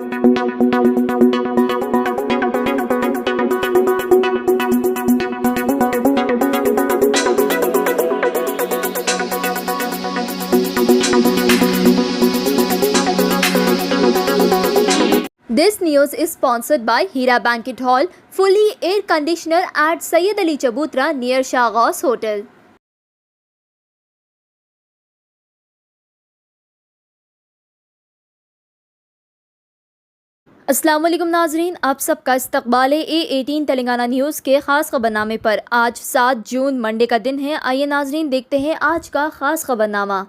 This news is sponsored by Hira Banquet Hall, fully air conditioner at Sayyid Ali Chabutra near Shahghaus Hotel. अस्सलाम वालेकुम नाजरीन, आप सबका इस्तकबाल है A18 तेलंगाना न्यूज़ के ख़ास खबरनामे पर। आज 7 जून मंडे का दिन है। आइए नाजरीन देखते हैं आज का ख़ास खबरनामा।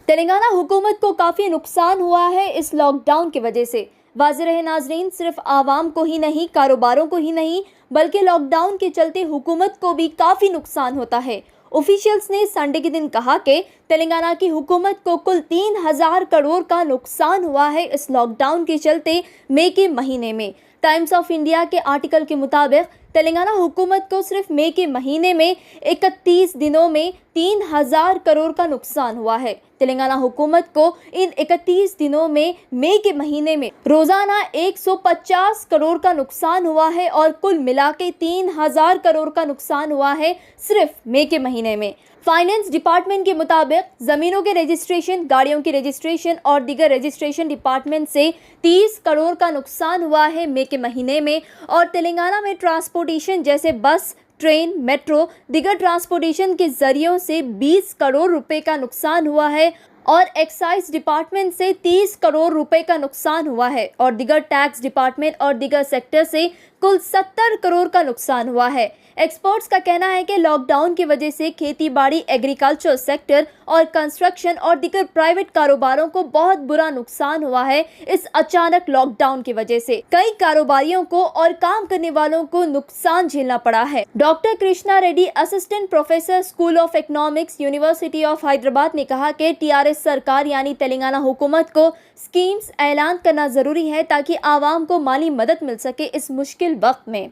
तेलंगाना हुकूमत को काफ़ी नुकसान हुआ है इस लॉकडाउन की वजह से। वाज़ेह रहे नाजरीन, सिर्फ आवाम को ही नहीं, कारोबारों को ही नहीं, बल्कि लॉकडाउन के चलते हुकूमत को भी काफ़ी नुकसान होता है। ऑफिशियल्स ने संडे के दिन कहा कि तेलंगाना की हुकूमत को कुल 3000 करोड़ का नुकसान हुआ है इस लॉकडाउन के चलते मई के महीने में। टाइम्स ऑफ इंडिया के आर्टिकल के मुताबिक तेलंगाना हुकूमत को सिर्फ मई के महीने में 31 दिनों में 3000 करोड़ का नुकसान हुआ है। तेलंगाना हुकूमत को इन 31 दिनों में मई के महीने में रोजाना 150 करोड़ का नुकसान हुआ है और कुल मिला के 3000 करोड़ का नुकसान हुआ है सिर्फ मई के महीने में। फाइनेंस डिपार्टमेंट के मुताबिक ज़मीनों के रजिस्ट्रेशन, गाड़ियों की रजिस्ट्रेशन और दीगर रजिस्ट्रेशन डिपार्टमेंट से 30 करोड़ का नुकसान हुआ है मई के महीने में। और तेलंगाना में ट्रांसपोर्टेशन जैसे बस, ट्रेन, मेट्रो, दीगर ट्रांसपोर्टेशन के जरियों से 20 करोड़ रुपए का नुकसान हुआ है और एक्साइज डिपार्टमेंट से 30 करोड़ रुपए का नुकसान हुआ है और दीगर टैक्स डिपार्टमेंट और दीगर सेक्टर से कुल 70 करोड़ का नुकसान हुआ है। एक्सपर्ट्स का कहना है कि लॉकडाउन की वजह से खेती बाड़ी, एग्रीकल्चर सेक्टर और कंस्ट्रक्शन और दीगर प्राइवेट कारोबारों को बहुत बुरा नुकसान हुआ है इस अचानक लॉकडाउन की वजह से। कई कारोबारियों को और काम करने वालों को नुकसान झेलना पड़ा है। Doctor Krishna Reddy, assistant professor, school of economics, university of Hyderabad ने कहा कि टीआरएस सरकार यानी तेलंगाना हुकूमत को स्कीम्स ऐलान करना जरूरी है ताकि आवाम को माली मदद मिल सके इस मुश्किल वक्त में।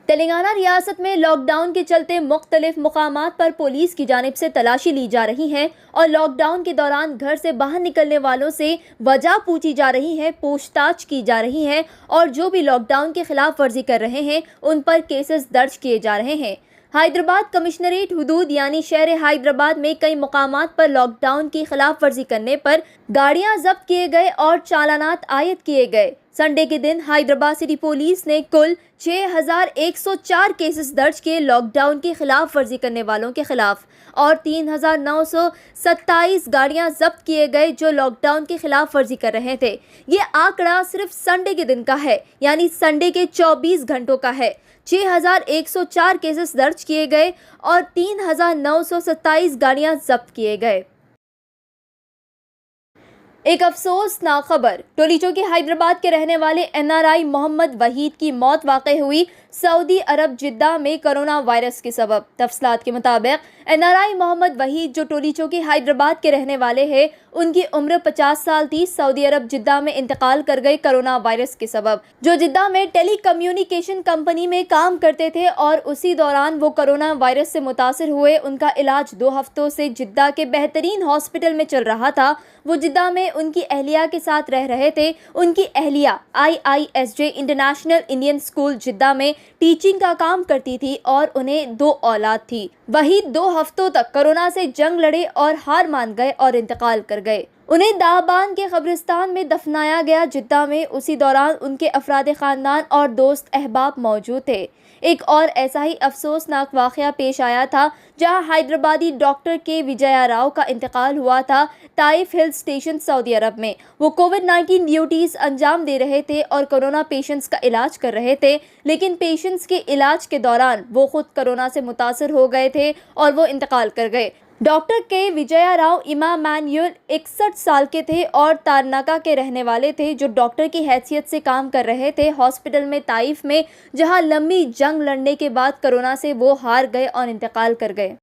तेलंगाना रियासत में लॉकडाउन के चलते मुख्तलिफ मुकामात पर पुलिस की जानिब से तलाशी ली जा रही है और लॉकडाउन के दौरान घर से बाहर निकलने वालों से वजह पूछी जा रही है, पूछताछ की जा रही है और जो भी लॉकडाउन की खिलाफ वर्जी कर रहे हैं उन पर केसेस दर्ज किए जा रहे हैं। हैदराबाद कमिश्नरेट हुदूद यानी शहर हैदराबाद में कई मुकामात पर लॉकडाउन की खिलाफ वर्जी करने पर गाड़ियां जब्त किए गए और चालानात आयद किए गए। संडे के दिन हैदराबाद सिटी पुलिस ने कुल 6104 केसेस दर्ज किए लॉकडाउन की खिलाफ वर्जी करने वालों के खिलाफ और 3927 गाड़ियां जब्त किए गए जो लॉकडाउन की खिलाफ वर्जी कर रहे थे। ये आंकड़ा सिर्फ संडे के दिन का है, यानी संडे के 24 घंटों का है। 6104 केसेस दर्ज किए गए और 3927 गाड़ियां जब्त किए गए। एक अफसोसनाक खबर, टोलीचौकी हैदराबाद के रहने वाले एनआरआई मोहम्मद वहीद की मौत वाक़ई हुई सऊदी अरब जिद्दा में कोरोना वायरस के सबब। तफसलात के मुताबिक एनआरआई मोहम्मद वहीद जो टोलीचौकी हैदराबाद के रहने वाले हैं, उनकी उम्र 50 साल थी। सऊदी अरब जिद्दा में इंतकाल कर गए कोरोना वायरस के सबब। जो जिद्दा में टेली कम्युनिकेशन कंपनी में काम करते थे और उसी दौरान वो कोरोना वायरस से मुतासर हुए। उनका इलाज 2 हफ्तों से जिद्दा के बेहतरीन हॉस्पिटल में चल रहा था। वो जिद्दा में उनकी अहलिया के साथ रह रहे थे। उनकी अहलिया IISJ इंटरनेशनल इंडियन स्कूल जिद्दा में टीचिंग का काम करती थी और उन्हें 2 औलाद थी। वही 2 हफ्तों तक कोरोना से जंग लड़े और हार मान गए और इंतकाल कर गए। उन्हें दाबान के कब्रिस्तान में दफनाया गया जिद्दा में। उसी दौरान उनके अफराद खानदान और दोस्त अहबाब मौजूद थे। एक और ऐसा ही अफसोसनाक वाक़या पेश आया था जहां हैदराबादी डॉक्टर के विजया राव का इंतकाल हुआ था ताइफ हिल स्टेशन सऊदी अरब में। वो कोविड-19 ड्यूटीज़ अंजाम दे रहे थे और कोरोना पेशेंट्स का इलाज कर रहे थे, लेकिन पेशेंट्स के इलाज के दौरान वो खुद कोरोना से मुतासर हो गए थे और वो इंतकाल कर गए। डॉक्टर के विजया राव इमानुएल 61 साल के थे और तारनाका के रहने वाले थे, जो डॉक्टर की हैसियत से काम कर रहे थे हॉस्पिटल में ताइफ में, जहां लंबी जंग लड़ने के बाद कोरोना से वो हार गए और इंतकाल कर गए।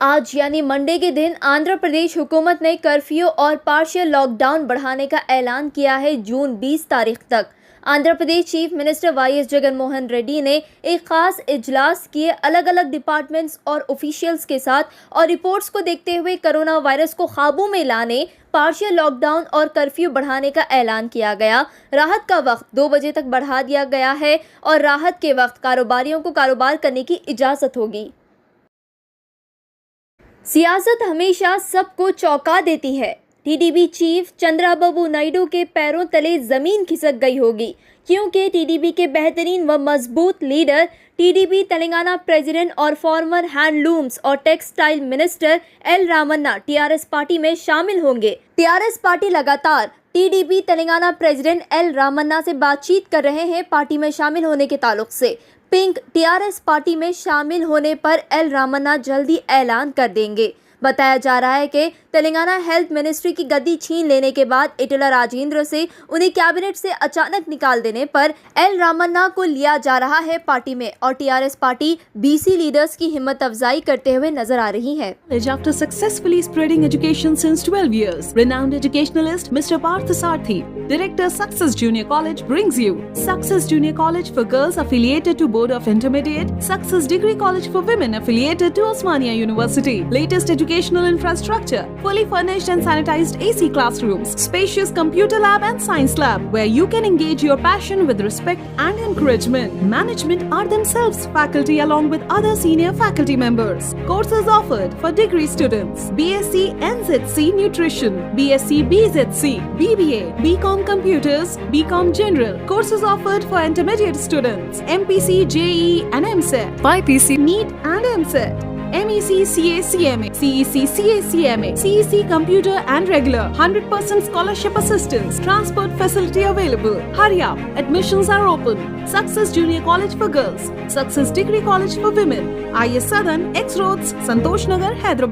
आज यानी मंडे के दिन आंध्र प्रदेश हुकूमत ने कर्फ्यू और पार्शियल लॉकडाउन बढ़ाने का ऐलान किया है जून 20 तारीख तक। Andhra Pradesh chief minister वाई.एस. जगनमोहन रेड्डी ने एक खास इजलास किए अलग अलग डिपार्टमेंट्स और ऑफिशियल्स के साथ और रिपोर्ट्स को देखते हुए कोरोना वायरस को काबू में लाने पार्शियल लॉकडाउन और कर्फ्यू बढ़ाने का ऐलान किया गया। राहत का वक्त 2 बजे तक बढ़ा दिया गया है और राहत के वक्त कारोबारियों को कारोबार करने की इजाज़त होगी। सियासत हमेशा सबको चौंका देती है। टीडीपी चीफ चंद्राबाबू नायडू के पैरों तले जमीन खिसक गई होगी, क्योंकि टीडीपी के बेहतरीन व मजबूत लीडर टीडीपी तेलंगाना प्रेसिडेंट और फॉर्मर हैंडलूम्स और textile minister L Ramanna TRS party में शामिल होंगे। टीआरएस पार्टी लगातार TDP Telangana president L Ramanna से बातचीत कर रहे हैं पार्टी में शामिल होने के ताल्लुक से। पिंक टीआरएस पार्टी में शामिल होने पर एल रामन्ना जल्दी ऐलान कर देंगे। बताया जा रहा है कि तेलंगाना हेल्थ मिनिस्ट्री की गद्दी छीन लेने के बाद इटला राजेंद्र से उन्हें कैबिनेट से अचानक निकाल देने पर एल रामन्ना को लिया जा रहा है पार्टी में और टीआरएस पार्टी बीसी लीडर्स की हिम्मत अफजाई करते हुए नजर आ रही है। After successfully spreading education since 12 years, renowned educationalist Mr. Partha Sarthi, Director Success Junior College brings you Success Junior College for girls affiliated to Board of Intermediate, Success Degree College for women affiliated to Osmania University. Latest educational infrastructure, fully furnished and sanitized AC classrooms, spacious computer lab and science lab where you can engage your passion with respect and encouragement. Management are themselves faculty along with other senior faculty members. Courses offered for degree students: BSc NZC Nutrition, BSc BZC, BBA, BCom Computers, BCom General. Courses offered for intermediate students: MPC, JEE and MSET, BPC, NEET and MSET. MEC, CA, CMA, CEC, CA, CMA, CEC Computer and Regular, 100% scholarship assistance, transport facility available. Hurry up, admissions are open. Success Junior College for girls, Success Degree College for women, IS Southern, X Roads, Santosh Nagar, Hyderabad.